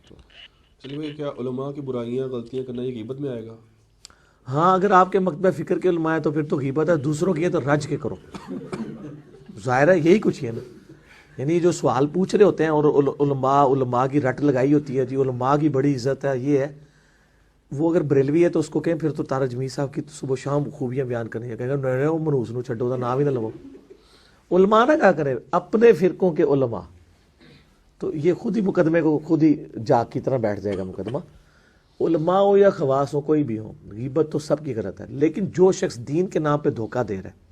چلیے بھائی، کیا علماء کی برائیاں غلطیاں کرنا یہ غیبت میں آئے گا؟ ہاں، اگر آپ کے مکتبہ فکر کے علماء ہیں تو پھر تو غیبت ہے، دوسروں کی ہے تو رج کے کرو. ظاہر ہے یہی کچھ ہے نا. یعنی جو سوال پوچھ رہے ہوتے ہیں اور علماء کی رٹ لگائی ہوتی ہے جی علماء کی بڑی عزت ہے یہ ہے، وہ اگر بریلوی ہے تو اس کو کہیں پھر تو تارا جمیل صاحب کی صبح و شام خوبیاں بیان کرنی ہے. کہیں گے نہیں وہ منوس نو چھڈو دا نام ہی نہ لو. علماء نہ کیا کرے اپنے فرقوں کے علماء، تو یہ خود ہی مقدمے کو خود ہی جاگ کی طرح بیٹھ جائے گا مقدمہ. علماء ہو یا خواص ہو کوئی بھی ہو، غیبت تو سب کی غلط ہے. لیکن جو شخص دین کے نام پہ دھوکہ دے رہا ہے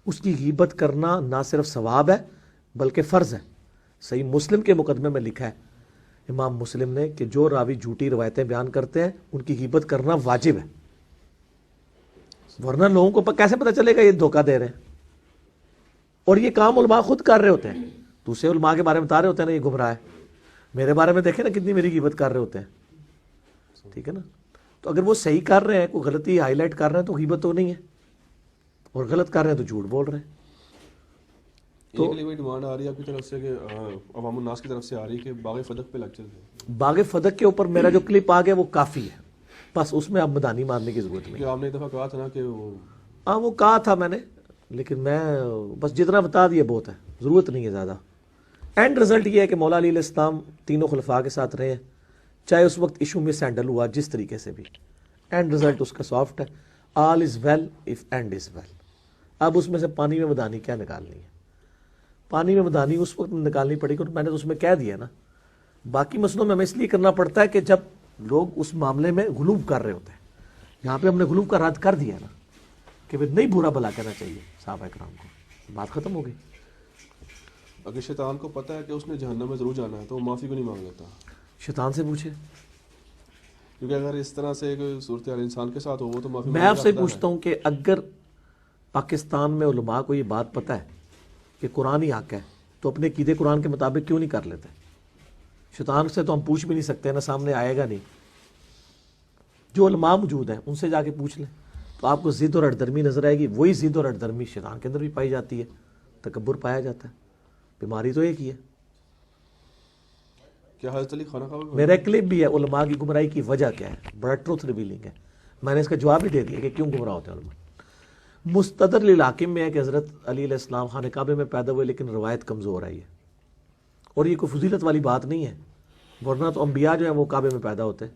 اس کی غیبت کرنا نہ صرف ثواب ہے بلکہ فرض ہے. صحیح مسلم کے مقدمے میں لکھا ہے امام مسلم نے کہ جو راوی جھوٹی روایتیں بیان کرتے ہیں ان کی غیبت کرنا واجب ہے، ورنہ لوگوں کو کیسے پتہ چلے گا یہ دھوکہ دے رہے ہیں. اور یہ کام علماء خود کر رہے ہوتے ہیں، دوسرے علماء کے بارے میں بتا رہے ہوتے ہیں نا یہ گمراہ ہے. میرے بارے میں دیکھیں نا کتنی میری غیبت کر رہے ہوتے ہیں. ٹھیک ہے نا. تو اگر وہ صحیح کر رہے ہیں، کوئی غلطی ہائی لائٹ کر رہے ہیں تو غیبت تو نہیں ہے، اور غلط کر رہے ہیں تو جھوٹ بول رہے ہیں. تو ایک لیے ڈیمانڈ آ رہی ہے آپ کی طرف سے کہ عوام الناس کی طرف سے آ رہی ہے کہ باغ فدق پہ لیکچر دیں. باغ فدق کے اوپر میرا جو کلپ آ گیا وہ کافی ہے، بس اس میں اب مدانی مارنے کی ضرورت نہیں. کہ آپ نے ایک دفعہ کہا تھا نا کہ وہ کہا تھا میں نے، لیکن میں بس جتنا بتا دیا بہت ہے، ضرورت نہیں ہے زیادہ. اینڈ رزلٹ یہ ہے کہ مولا علی علیہ السلام تینوں خلفاء کے ساتھ رہے ہیں، چاہے اس وقت ایشو میں سینڈل ہوا جس طریقے سے بھی، اینڈ رزلٹ اس کا سافٹ ہے. All is well if end is well. اب اس میں سے پانی میں مدانی کیا نکالنی ہے؟ پانی میں مدانی اس وقت نکالنی پڑے گی، میں نے تو اس میں کہہ دیا نا. باقی مسئلوں میں ہمیں اس لیے کرنا پڑتا ہے کہ جب لوگ اس معاملے میں غلوب کر رہے ہوتے ہیں. یہاں پہ ہم نے غلوب کا رد کر دیا نا کہ پھر نہیں برا بھلا کہنا چاہیے صحابہ کرام کو، بات ختم ہو گئی. اگر شیطان کو پتہ ہے کہ اس نے جہنم میں ضرور جانا ہے تو وہ معافی کو نہیں مانگ لیتا؟ شیطان سے پوچھے. کیونکہ اگر اس طرح سے ایک صورتحال انسان کے ساتھ ہو وہ تو معافی میں آپ سے پوچھتا ہوں کہ اگر پاکستان میں علماء کو یہ بات پتہ ہے کہ قرآن ہی حق ہے تو اپنے عقیدے قرآن کے مطابق کیوں نہیں کر لیتے؟ شیطان سے تو ہم پوچھ بھی نہیں سکتے نا، سامنے آئے گا نہیں. جو علماء موجود ہیں ان سے جا کے پوچھ لیں تو آپ کو ضد اور اڑدرمی نظر آئے گی. وہی ضد اور اڑدرمی شیطان کے اندر بھی پائی جاتی ہے، تکبر پایا جاتا ہے. بیماری تو ایک ہی ہے. کیا حضرت علی خانہ کعبہ میرا کلپ بھی ہے علماء کی گمراہی کی وجہ کیا ہے، بڑا ٹروتھ ریویلنگ ہے. میں نے اس کا جواب بھی دے دیا کہ کیوں گمراہ ہوتے ہیں علماء. مستدر للحاکم میں ہے کہ حضرت علی علیہ السلام خانہ کعبے میں پیدا ہوئے لیکن روایت کمزور آئی ہے، اور یہ کوئی فضیلت والی بات نہیں ہے، ورنہ تو انبیاء جو ہیں وہ کعبے میں پیدا ہوتے.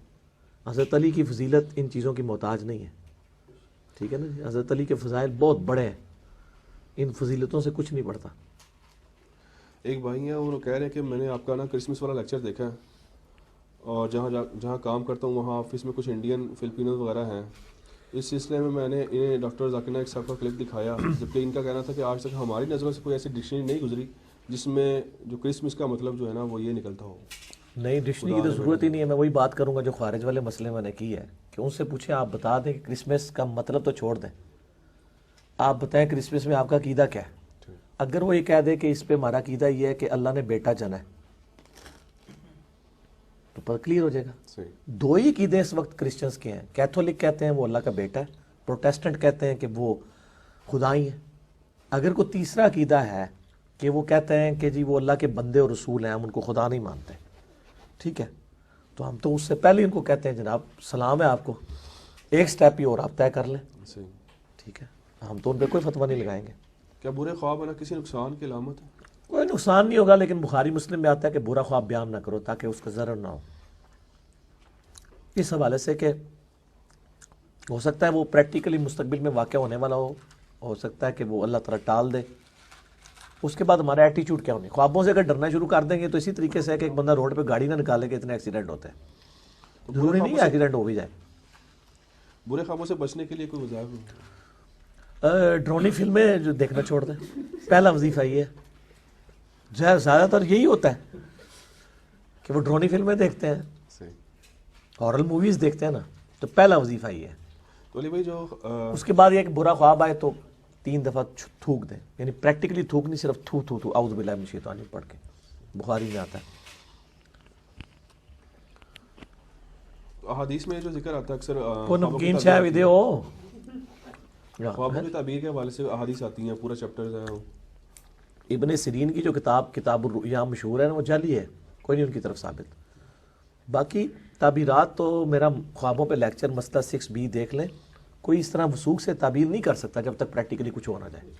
حضرت علی کی فضیلت ان چیزوں کی محتاج نہیں ہے. ٹھیک ہے نا جی. حضرت علی کے فضائل بہت بڑے ہیں، ان فضیلتوں سے کچھ نہیں پڑتا. ایک بھائی ہیں وہ کہہ رہے ہیں کہ میں نے آپ کا نا کرسمس والا لیکچر دیکھا ہے، اور جہاں کام کرتا ہوں وہاں آفس میں کچھ انڈین فلپینوز وغیرہ ہیں. اس سلسلے میں نے انہیں ڈاکٹر ذاکر نائک صاحب کا کلپ دکھایا، جبکہ ان کا کہنا تھا کہ آج تک ہماری نظروں سے کوئی ایسی ڈکشنری نہیں گزری جس میں جو کرسمس کا مطلب جو ہے نا وہ یہ نکلتا ہو. نہیں، ڈکشنری کی تو ضرورت ہی نہیں ہے. میں وہی بات کروں گا جو خارج والے مسئلے میں نے کی ہے کہ ان سے پوچھیں، آپ بتا دیں کہ کرسمس کا مطلب تو چھوڑ دیں، آپ بتائیں کرسمس میں آپ کا عقیدہ کیا ہے. اگر وہ یہ کہہ دے کہ اس پہ ہمارا عقیدہ یہ ہے کہ اللہ نے بیٹا جنا ہے تو پر کلیئر ہو جائے گا. صحیح. دو ہی عقیدے اس وقت کرسچنس کے ہیں. کیتھولک کہتے ہیں وہ اللہ کا بیٹا ہے، پروٹیسٹنٹ کہتے ہیں کہ وہ خدا ہی ہے. اگر کوئی تیسرا عقیدہ ہے کہ وہ کہتے ہیں کہ جی وہ اللہ کے بندے اور رسول ہیں، ہم ان کو خدا نہیں مانتے، ٹھیک ہے، تو ہم تو اس سے پہلے ان کو کہتے ہیں جناب سلام ہے آپ کو، ایک سٹیپ ہی اور آپ طے کر لیں. صحیح. ٹھیک ہے، ہم تو ان پہ کوئی فتویٰ نہیں لگائیں گے. کیا برے خواب ہے نا کسی نقصان کی علامت ہے؟ کوئی نقصان نہیں ہوگا، لیکن بخاری مسلم میں آتا ہے کہ برا خواب بیان نہ کرو تاکہ اس کا ضرر نہ ہو. اس حوالے سے کہ ہو سکتا ہے وہ پریکٹیکلی مستقبل میں واقع ہونے والا ہو سکتا ہے کہ وہ اللہ تعالیٰ ٹال دے. اس کے بعد ہمارا ایٹیچیوڈ کیا ہونے؟ خوابوں سے اگر ڈرنا شروع کر دیں گے تو اسی طریقے سے ہے کہ ایک بندہ روڈ پہ گاڑی نہ نکالے کہ اتنے ایکسیڈنٹ ہوتے ہیں. ضروری نہیں ہے ایکسیڈنٹ ہو بھی جائے. برے خوابوں سے بچنے کے لیے کوئی وظائف ہو؟ ڈرونی فلمیں جو دیکھنا چھوڑ دیں. پہلا وظیفہ یہ ہے، زیادہ تر یہی ہوتا ہے کہ وہ ڈرونی فلمیں دیکھتے ہیں، صحیح. ہارر موویز دیکھتے ہیں نا، تو پہلا وظیفہ یہ ہے. تو علی بھائی جو اس کے بعد یہ کہ برا خواب آئے تو 3 دفعہ تھوک دیں، یعنی پریکٹیکلی تھوک نہیں، صرف تھو تھو تھو اعوذ باللہ من الشیطان پڑھ کے. بخاری میں آتا ہے. احادیث میں جو ذکر آتا ہے اکثر کو نمکین چائے بھی دے ہو. خوابوں کی تعبیر کے حوالے سے احادیث آتی ہیں، پورا چیپٹرز ہیں. ابن سیرین کی جو کتاب الرؤیا مشہور ہے نا وہ جعلی ہے، کوئی نہیں ان کی طرف ثابت. باقی تعبیرات تو میرا خوابوں پہ لیکچر مسئلہ 6B دیکھ لیں، کوئی اس طرح وثوق سے تعبیر نہیں کر سکتا جب تک پریکٹیکلی کچھ ہو نہ جائے.